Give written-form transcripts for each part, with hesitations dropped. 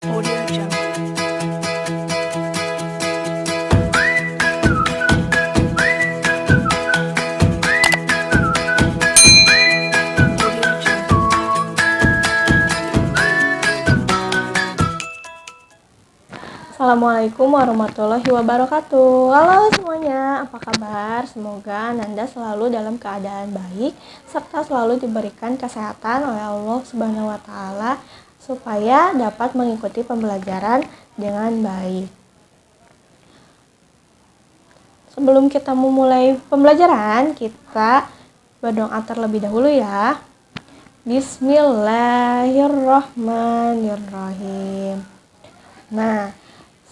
Audio Jungle. Audio Jungle. Assalamualaikum warahmatullahi wabarakatuh. Halo semuanya, apa kabar? Semoga Nanda selalu dalam keadaan baik serta selalu diberikan kesehatan oleh Allah Subhanahu wa taala supaya dapat mengikuti pembelajaran dengan baik. Sebelum kita memulai pembelajaran, kita berdoa terlebih dahulu ya. Bismillahirrahmanirrahim. Nah,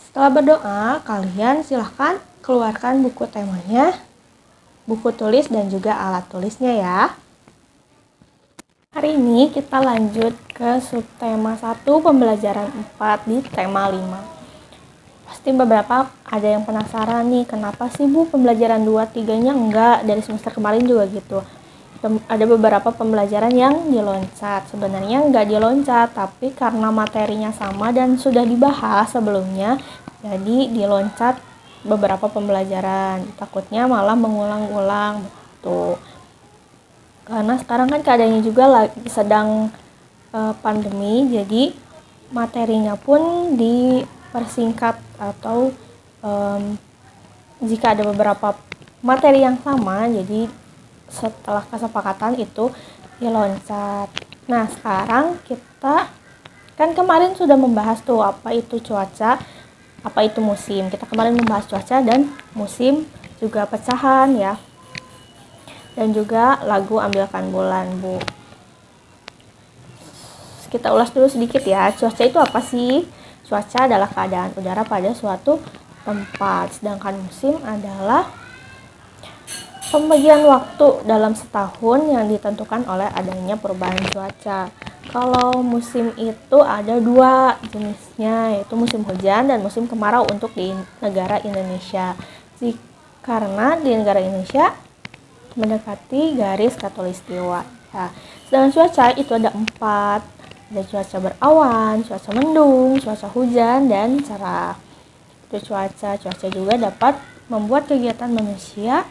setelah berdoa, kalian silahkan keluarkan buku temanya, buku tulis dan juga alat tulisnya ya. Hari ini kita lanjut ke subtema 1 pembelajaran 4 di tema 5. Pasti beberapa ada yang penasaran nih, kenapa sih Bu pembelajaran 2-3-nya enggak, dari semester kemarin juga gitu. Ada beberapa pembelajaran yang diloncat. Sebenarnya enggak diloncat, tapi karena materinya sama dan sudah dibahas sebelumnya, jadi diloncat beberapa pembelajaran. Takutnya malah mengulang-ulang gitu. Karena sekarang kan keadaannya juga lagi sedang pandemi, jadi materinya pun dipersingkat atau jika ada beberapa materi yang sama, jadi setelah kesepakatan itu diloncat. Nah, sekarang kita kan kemarin sudah membahas tuh apa itu cuaca, apa itu musim. Kita kemarin membahas cuaca dan musim, juga pecahan ya. Dan juga lagu Ambilkan Bulan, Bu. Kita ulas dulu sedikit ya. Cuaca itu apa sih? Cuaca adalah keadaan udara pada suatu tempat. Sedangkan musim adalah pembagian waktu dalam setahun yang ditentukan oleh adanya perubahan cuaca. Kalau musim itu ada 2 jenisnya, yaitu musim hujan dan musim kemarau untuk di negara Indonesia. Karena di negara Indonesia mendekati garis khatulistiwa. Nah, sedangkan cuaca itu ada 4. Ada cuaca berawan, cuaca mendung, cuaca hujan, dan cerah. Itu cuaca juga dapat membuat kegiatan manusia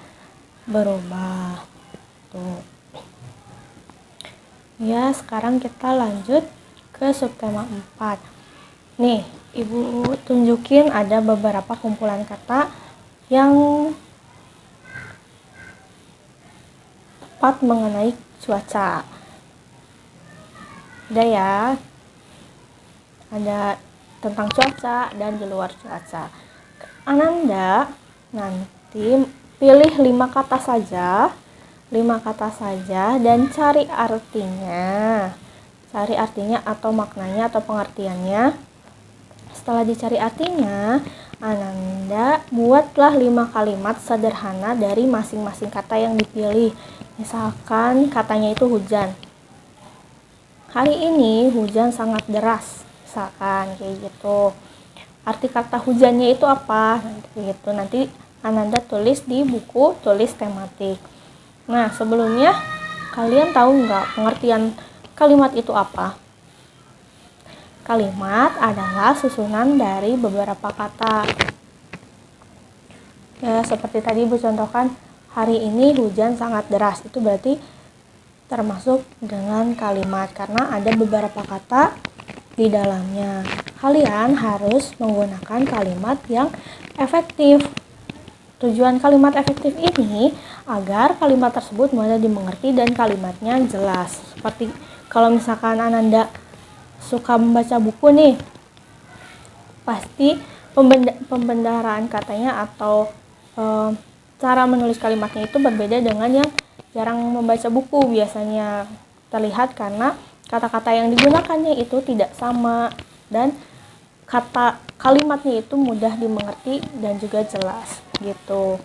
berubah. Tuh. Ya, sekarang kita lanjut ke subtema 4. Nih, Ibu tunjukin ada beberapa kumpulan kata yang tepat mengenai cuaca. Ada ya. Ada tentang cuaca dan di luar cuaca. Ananda nanti pilih 5 kata saja. 5 kata saja dan cari artinya. Cari artinya atau maknanya atau pengertiannya. Setelah dicari artinya, Ananda buatlah 5 kalimat sederhana dari masing-masing kata yang dipilih. Misalkan katanya itu hujan. Hari ini hujan sangat deras. Misalkan kayak gitu. Arti kata hujannya itu apa? Nanti Ananda tulis di buku tulis tematik. Nah, sebelumnya kalian tahu nggak pengertian kalimat itu apa? Kalimat adalah susunan dari beberapa kata. Ya, seperti tadi Ibu contohkan, hari ini hujan sangat deras. Itu berarti termasuk dengan kalimat karena ada beberapa kata di dalamnya. Kalian harus menggunakan kalimat yang efektif. Tujuan kalimat efektif ini agar kalimat tersebut mudah dimengerti dan kalimatnya jelas. Seperti kalau misalkan Ananda suka membaca buku nih, pasti pembendaharaan katanya atau cara menulis kalimatnya itu berbeda dengan yang jarang membaca buku. Biasanya terlihat karena kata-kata yang digunakannya itu tidak sama dan kata kalimatnya itu mudah dimengerti dan juga jelas gitu.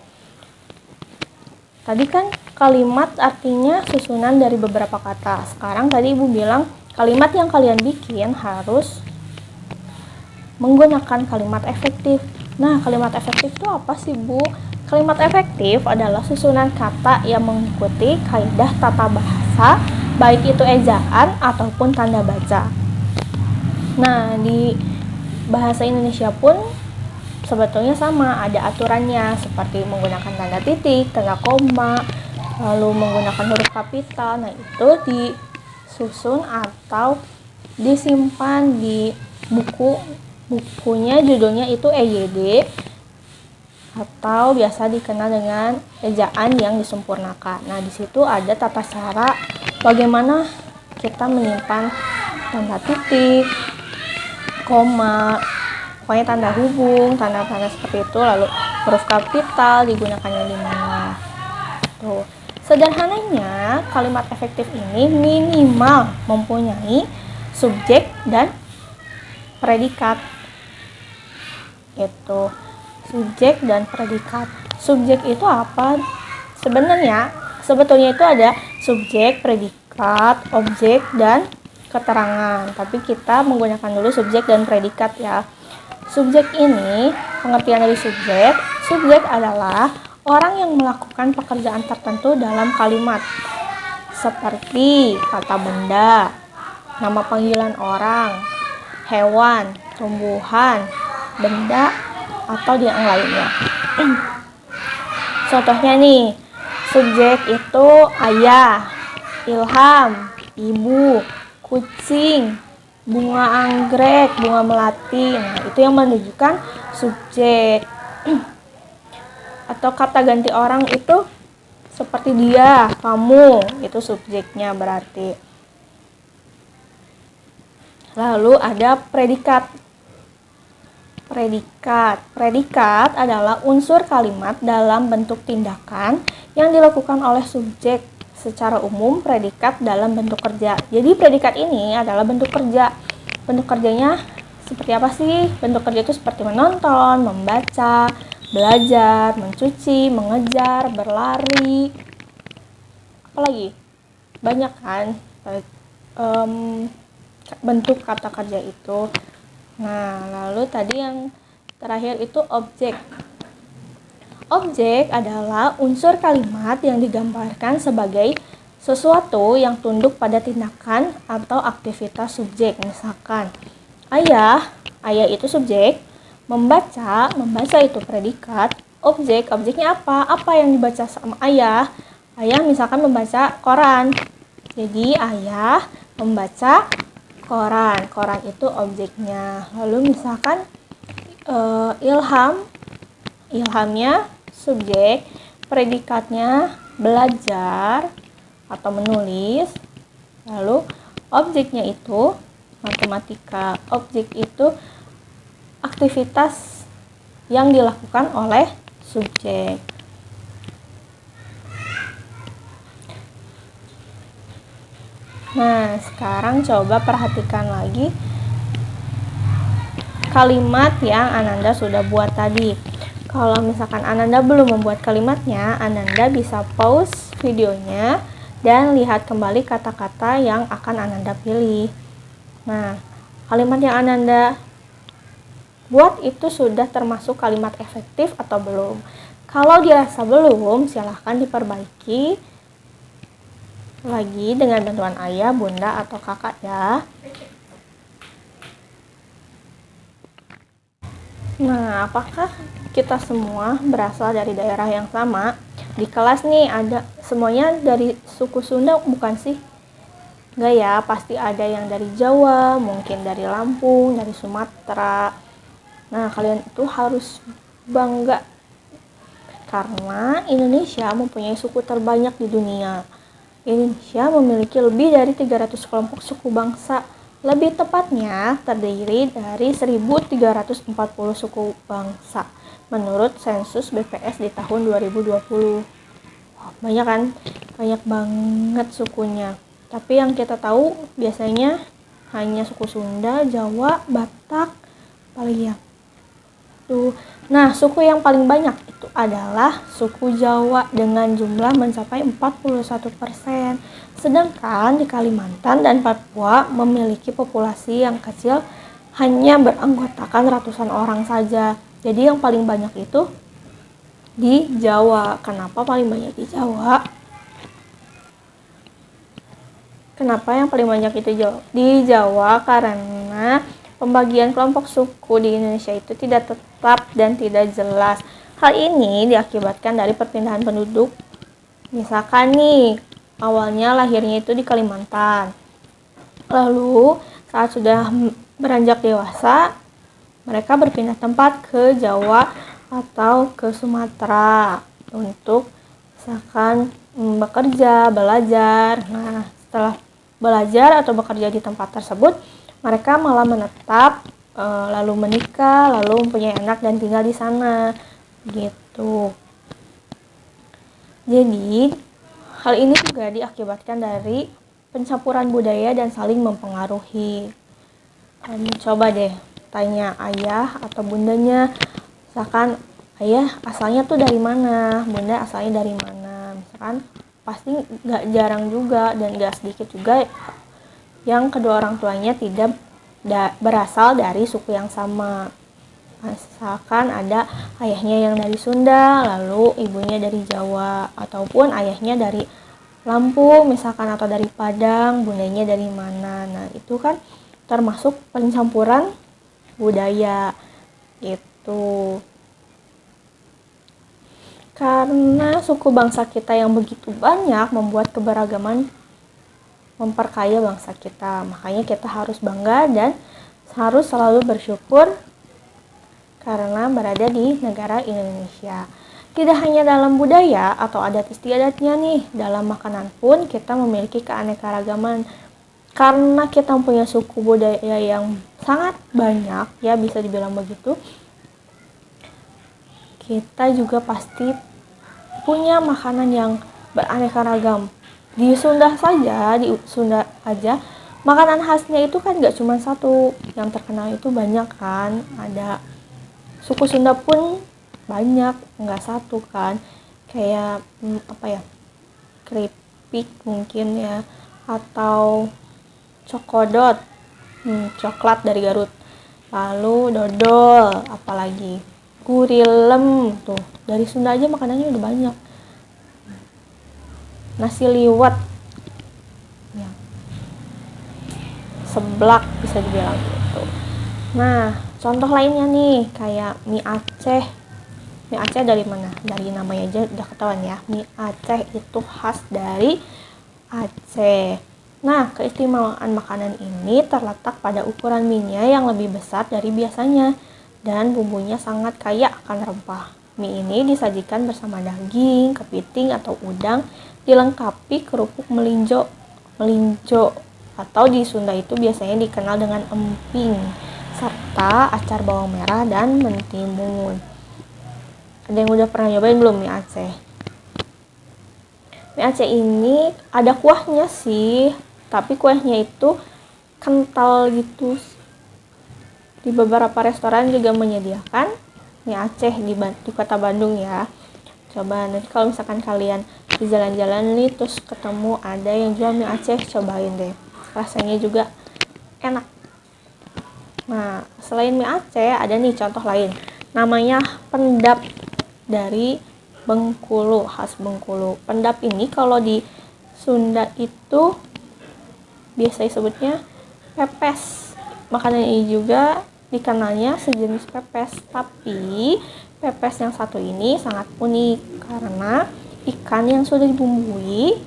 Tadi kan kalimat artinya susunan dari beberapa kata. Sekarang tadi Ibu bilang kalimat yang kalian bikin harus menggunakan kalimat efektif. Nah, kalimat efektif itu apa sih, Bu? Kalimat efektif adalah susunan kata yang mengikuti kaidah tata bahasa, baik itu ejaan ataupun tanda baca. Nah, di bahasa Indonesia pun sebetulnya sama, ada aturannya seperti menggunakan tanda titik, tanda koma, lalu menggunakan huruf kapital. Nah, itu disusun atau disimpan di bukunya, judulnya itu EYD atau biasa dikenal dengan ejaan yang disempurnakan. Nah, di situ ada tata cara bagaimana kita menyimpan tanda titik, koma, pokoknya tanda hubung, tanda-tanda seperti itu, lalu huruf kapital digunakannya di mana. Tuh. Sederhananya, kalimat efektif ini minimal mempunyai subjek dan predikat. Itu subjek dan predikat. Subjek itu apa? Sebetulnya itu ada subjek, predikat, objek, dan keterangan. Tapi kita menggunakan dulu subjek dan predikat ya. Subjek ini, pengertian dari subjek adalah orang yang melakukan pekerjaan tertentu dalam kalimat. Seperti kata benda, nama panggilan orang, hewan, tumbuhan, benda, atau yang lainnya. Contohnya nih, subjek itu ayah, ilham, ibu, kucing, bunga anggrek, bunga melati. Nah, itu yang menunjukkan subjek. Atau kata ganti orang itu seperti dia, kamu, itu subjeknya berarti. Lalu ada predikat. Predikat adalah unsur kalimat dalam bentuk tindakan yang dilakukan oleh subjek. Secara umum, predikat dalam bentuk kerja. Jadi predikat ini adalah bentuk kerja. Bentuk kerjanya seperti apa sih? Bentuk kerja itu seperti menonton, membaca, belajar, mencuci, mengejar, berlari. Apalagi? Banyak kan bentuk kata kerja itu. Nah, lalu tadi yang terakhir itu objek. Objek adalah unsur kalimat yang digambarkan sebagai sesuatu yang tunduk pada tindakan atau aktivitas subjek. Misalkan, ayah itu subjek, membaca itu predikat, objeknya apa? Apa yang dibaca sama ayah? Ayah misalkan membaca koran. Jadi, ayah membaca koran itu objeknya. Lalu misalkan ilhamnya subjek, predikatnya belajar atau menulis, lalu objeknya itu matematika. Objek itu aktivitas yang dilakukan oleh subjek. Nah, sekarang coba perhatikan lagi kalimat yang Ananda sudah buat tadi. Kalau misalkan Ananda belum membuat kalimatnya, Ananda bisa pause videonya dan lihat kembali kata-kata yang akan Ananda pilih. Nah, kalimat yang Ananda buat itu sudah termasuk kalimat efektif atau belum? Kalau dirasa belum, silahkan diperbaiki lagi dengan bantuan ayah, bunda, atau kakak ya. Nah, apakah kita semua berasal dari daerah yang sama? Di kelas nih ada semuanya dari suku Sunda bukan sih? Enggak ya, pasti ada yang dari Jawa, mungkin dari Lampung, dari Sumatera. Nah, kalian itu harus bangga karena Indonesia mempunyai suku terbanyak di dunia. Indonesia memiliki lebih dari 300 kelompok suku bangsa. Lebih tepatnya terdiri dari 1.340 suku bangsa menurut sensus BPS di tahun 2020. Banyak kan? Banyak banget sukunya. Tapi yang kita tahu biasanya hanya suku Sunda, Jawa, Batak, apalagi ya. Nah, suku yang paling banyak itu adalah suku Jawa dengan jumlah mencapai 41%. Sedangkan di Kalimantan dan Papua memiliki populasi yang kecil, hanya beranggotakan ratusan orang saja. Jadi yang paling banyak itu di Jawa. Kenapa paling banyak di Jawa? Kenapa yang paling banyak itu di Jawa? Karena pembagian kelompok suku di Indonesia itu tidak tetap dan tidak jelas. Hal ini diakibatkan dari perpindahan penduduk. Misalkan nih, awalnya lahirnya itu di Kalimantan. Lalu saat sudah beranjak dewasa, mereka berpindah tempat ke Jawa atau ke Sumatera untuk misalkan bekerja, belajar. Nah, setelah belajar atau bekerja di tempat tersebut, mereka malah menetap, lalu menikah, lalu mempunyai anak dan tinggal di sana, gitu. Jadi, hal ini juga diakibatkan dari pencampuran budaya dan saling mempengaruhi. Coba deh tanya ayah atau bundanya, misalkan ayah asalnya tuh dari mana, bunda asalnya dari mana, misalkan pasti nggak jarang juga dan nggak sedikit juga yang kedua orang tuanya tidak berasal dari suku yang sama. Misalkan ada ayahnya yang dari Sunda, lalu ibunya dari Jawa, ataupun ayahnya dari Lampung misalkan, atau dari Padang, bundanya dari mana. Nah, itu kan termasuk pencampuran budaya gitu. Karena suku bangsa kita yang begitu banyak membuat keberagaman memperkaya bangsa kita. Makanya kita harus bangga dan harus selalu bersyukur karena berada di negara Indonesia. Tidak hanya dalam budaya atau adat istiadatnya nih, dalam makanan pun kita memiliki keanekaragaman. Karena kita punya suku budaya yang sangat banyak, ya bisa dibilang begitu, kita juga pasti punya makanan yang beraneka ragam. Di Sunda aja, makanan khasnya itu kan gak cuma satu, yang terkenal itu banyak kan. Ada suku Sunda pun banyak, nggak satu kan. Kayak keripik mungkin ya, atau cokodot, coklat dari Garut. Lalu dodol, apalagi gurilem tuh. Dari Sunda aja makanannya udah banyak. Nasi liwet, ya, seblak bisa dibilang gitu. Nah, contoh lainnya nih kayak mie Aceh. Mie Aceh dari mana? Dari namanya aja udah ketahuan ya. Mie Aceh itu khas dari Aceh. Nah, keistimewaan makanan ini terletak pada ukuran mie-nya yang lebih besar dari biasanya dan bumbunya sangat kaya akan rempah. Mie ini disajikan bersama daging, kepiting atau udang, dilengkapi kerupuk melinjo atau di Sunda itu biasanya dikenal dengan emping, serta acar bawang merah dan mentimun. Ada yang udah pernah nyobain belum mie Aceh? Mie Aceh ini ada kuahnya sih, tapi kuahnya itu kental gitu. Di beberapa restoran juga menyediakan mie Aceh di kota Bandung ya. Coba nanti kalau misalkan kalian di jalan-jalan nih terus ketemu ada yang jual mie Aceh, cobain deh. Rasanya juga enak. Nah, selain mie Aceh ada nih contoh lain. Namanya pendap dari Bengkulu, khas Bengkulu. Pendap ini kalau di Sunda itu biasa disebutnya pepes. Makanan ini juga dikenalnya sejenis pepes, tapi pepes yang satu ini sangat unik karena ikan yang sudah dibumbui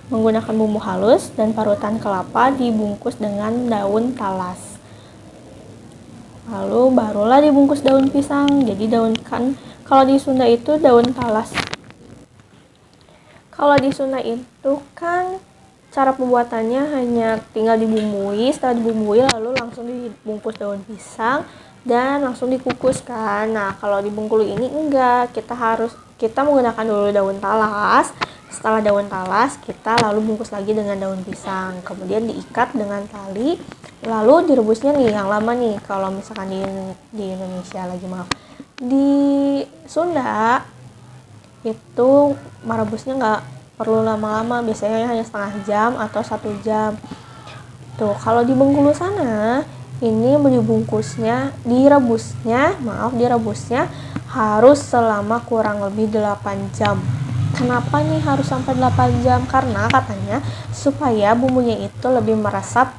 menggunakan bumbu halus dan parutan kelapa dibungkus dengan daun talas. Lalu barulah dibungkus daun pisang. Jadi daun kan kalau di Sunda itu daun talas. Kalau di Sunda itu kan cara pembuatannya hanya tinggal dibumbui, setelah dibumbui lalu langsung dibungkus daun pisang dan langsung dikukus kan. Nah, kalau di Bengkulu ini enggak, kita menggunakan dulu daun talas. Setelah daun talas, kita lalu bungkus lagi dengan daun pisang. Kemudian diikat dengan tali, lalu direbusnya nih yang lama nih. Kalau misalkan di Indonesia lagi maaf. Di Sunda itu merebusnya nggak perlu lama-lama, biasanya hanya setengah jam atau 1 jam. Tuh, kalau di Bengkulu sana ini direbusnya harus selama kurang lebih 8 jam. Kenapa nih harus sampai 8 jam? Karena katanya supaya bumbunya itu lebih meresap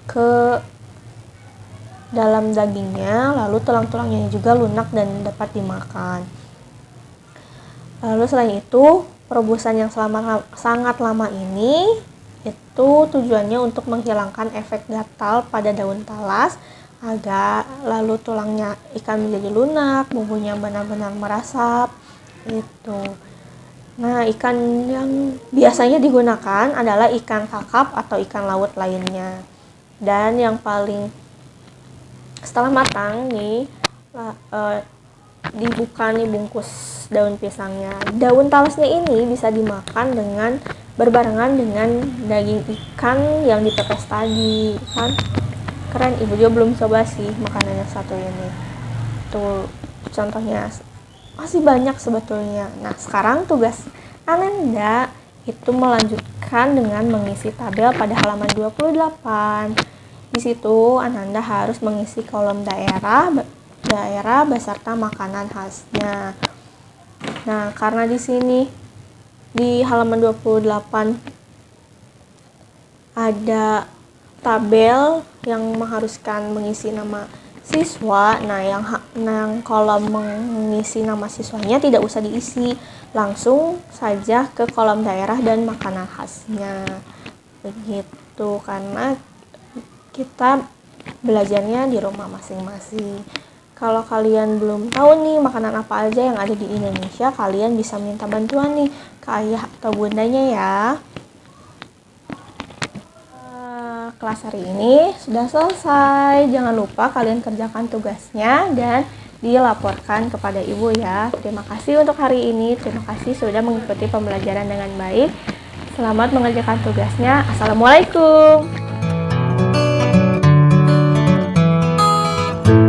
ke dalam dagingnya, lalu tulang-tulangnya juga lunak dan dapat dimakan. Lalu selain itu, perebusan yang sangat lama ini itu tujuannya untuk menghilangkan efek gatal pada daun talas agar lalu tulangnya ikan menjadi lunak, bumbunya benar-benar meresap itu. Nah, ikan yang biasanya digunakan adalah ikan kakap atau ikan laut lainnya. Dan yang paling setelah matang nih dibuka nih bungkus daun pisangnya. Daun talasnya ini bisa dimakan dengan berbarengan dengan daging ikan yang dipepes tadi, kan? Keren, ibu juga belum coba sih makanannya satu ini. Tuh contohnya, masih banyak sebetulnya. Nah, sekarang tugas Ananda itu melanjutkan dengan mengisi tabel pada halaman 28. Di situ Ananda harus mengisi kolom daerah beserta makanan khasnya. Nah, karena di sini di halaman 28 ada tabel yang mengharuskan mengisi nama siswa. Nah, yang kolom mengisi nama siswanya tidak usah diisi, langsung saja ke kolom daerah dan makanan khasnya. Begitu, karena kita belajarnya di rumah masing-masing. Kalau kalian belum tahu nih makanan apa aja yang ada di Indonesia, kalian bisa minta bantuan nih ke ayah atau bundanya ya. Kelas hari ini sudah selesai. Jangan lupa kalian kerjakan tugasnya dan dilaporkan kepada ibu ya. Terima kasih untuk hari ini. Terima kasih sudah mengikuti pembelajaran dengan baik. Selamat mengerjakan tugasnya. Assalamualaikum.